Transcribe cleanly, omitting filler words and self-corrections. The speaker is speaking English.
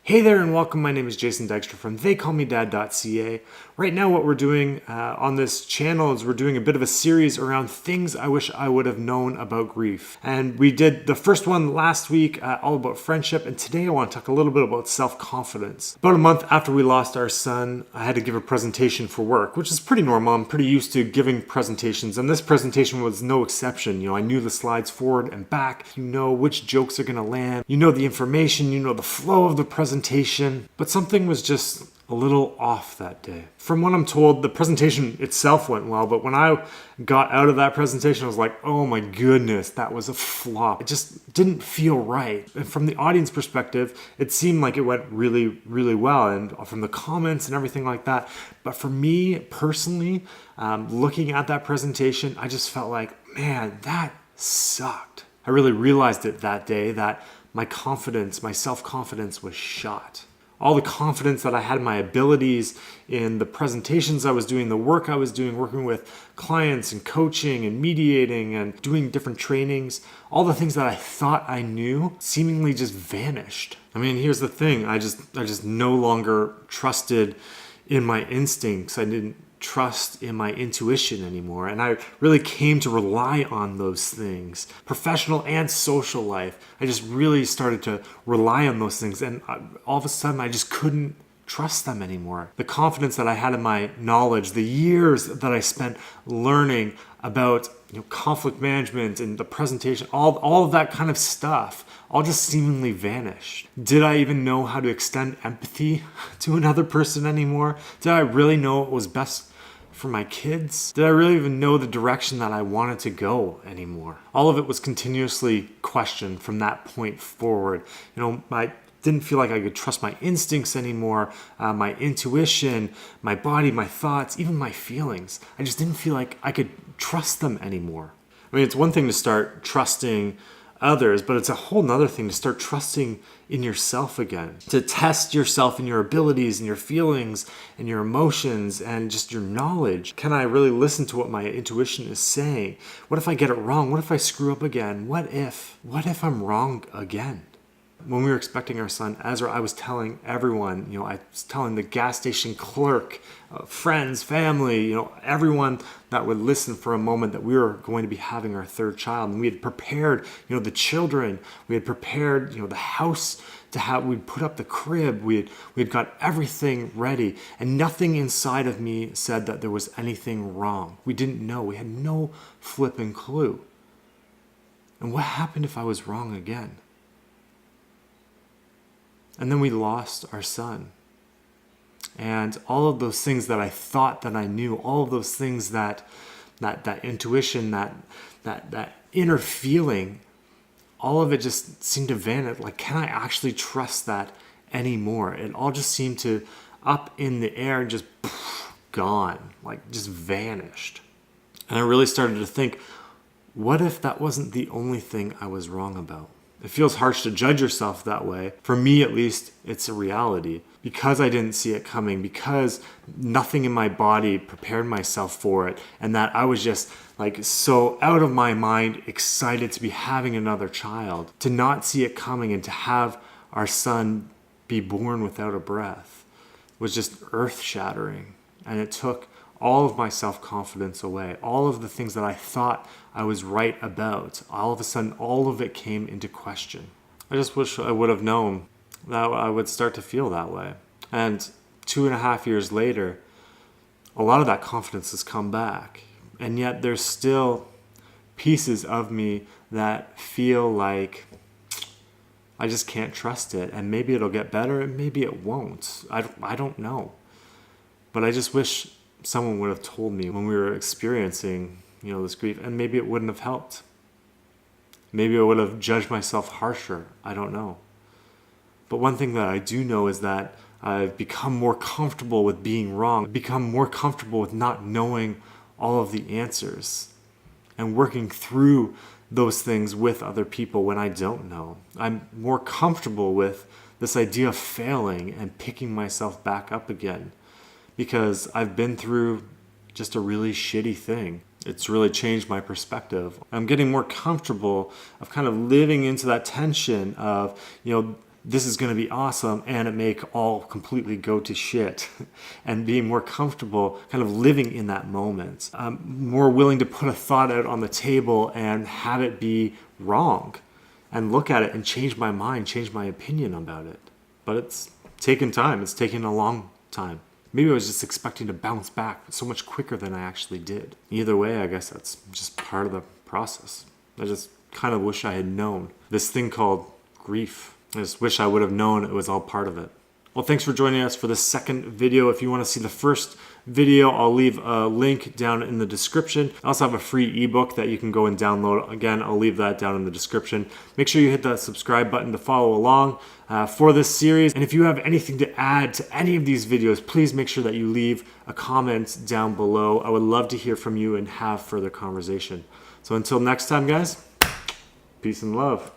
Hey there and welcome. My name is Jason Dykstra from theycallmedad.ca. Right now what we're doing on this channel is we're doing a bit of a series around things I wish I would have known about grief. And we did the first one last week, all about friendship, and today I want to talk a little bit about self-confidence. About a month after we lost our son, I had to give a presentation for work, which is pretty normal. I'm pretty used to giving presentations, and this presentation was no exception. You know, I knew the slides forward and back. You know which jokes are going to land. You know the information. You know the flow of the presentation. But something was just a little off that day. From what I'm told, the presentation itself went well, but when I got out of that presentation, I was like, oh my goodness, that was a flop. It just didn't feel right. And from the audience perspective, it seemed like it went really, really well, and from the comments and everything like that. But for me personally, looking at that presentation, I just felt like, man, that sucked. I really realized it that day that my confidence, my self-confidence was shot. All the confidence that I had in my abilities, in the presentations I was doing, the work I was doing, working with clients and coaching and mediating and doing different trainings, all the things that I thought I knew seemingly just vanished. I mean, here's the thing. I just no longer trusted in my instincts. I didn't trust in my intuition anymore, and I really came to rely on those things. Professional and social life, I just really started to rely on those things, and all of a sudden I just couldn't trust them anymore. The confidence that I had in my knowledge, the years that I spent learning about conflict management and the presentation, all of that kind of stuff, all just seemingly vanished. Did I even know how to extend empathy to another person anymore? Did I really know what was best for my kids? Did I really even know the direction that I wanted to go anymore? All of it was continuously questioned from that point forward. I didn't feel like I could trust my instincts anymore, my intuition, my body, my thoughts, even my feelings. I just didn't feel like I could trust them anymore. I mean, it's one thing to start trusting others, but it's a whole nother thing to start trusting in yourself again, to test yourself and your abilities and your feelings and your emotions and just your knowledge. Can I really listen to what my intuition is saying? What if I get it wrong? What if I screw up again? What if I'm wrong again? When we were expecting our son, Ezra, I was telling everyone, I was telling the gas station clerk, friends, family, everyone that would listen for a moment that we were going to be having our third child. And we had prepared, the children, we had prepared, the house to have, we'd put up the crib, we had got everything ready, and nothing inside of me said that there was anything wrong. We didn't know, we had no flipping clue. And what happened if I was wrong again? And then we lost our son. And all of those things that I thought that I knew, all of those things that intuition, that inner feeling, all of it just seemed to vanish. Like, can I actually trust that anymore? It all just seemed to up in the air and just gone, like just vanished. And I really started to think, what if that wasn't the only thing I was wrong about? It feels harsh to judge yourself that way. For me, at least, it's a reality. Because I didn't see it coming, because nothing in my body prepared myself for it, and that I was just like so out of my mind excited to be having another child, to not see it coming and to have our son be born without a breath was just earth-shattering. And it took all of my self-confidence away. All of the things that I thought I was right about, all of a sudden, all of it came into question. I just wish I would have known that I would start to feel that way. And 2.5 years later, a lot of that confidence has come back. And yet there's still pieces of me that feel like I just can't trust it. And maybe it'll get better and maybe it won't. I don't know. But I just wish someone would have told me when we were experiencing, this grief, and maybe it wouldn't have helped. Maybe I would have judged myself harsher. I don't know. But one thing that I do know is that I've become more comfortable with being wrong, become more comfortable with not knowing all of the answers and working through those things with other people when I don't know. I'm more comfortable with this idea of failing and picking myself back up again, because I've been through just a really shitty thing. It's really changed my perspective. I'm getting more comfortable of kind of living into that tension of, this is going to be awesome, and it may all completely go to shit. And being more comfortable kind of living in that moment. I'm more willing to put a thought out on the table and have it be wrong, and look at it and change my mind, change my opinion about it. But it's taken time. It's taken a long time. Maybe I was just expecting to bounce back so much quicker than I actually did. Either way, I guess that's just part of the process. I just kind of wish I had known this thing called grief. I just wish I would have known it was all part of it. Well, thanks for joining us for the second video. If you want to see the first video, I'll leave a link down in the description. I also have a free ebook that you can go and download. Again, I'll leave that down in the description. Make sure you hit that subscribe button to follow along for this series. And if you have anything to add to any of these videos, please make sure that you leave a comment down below. I would love to hear from you and have further conversation. So until next time, guys, peace and love.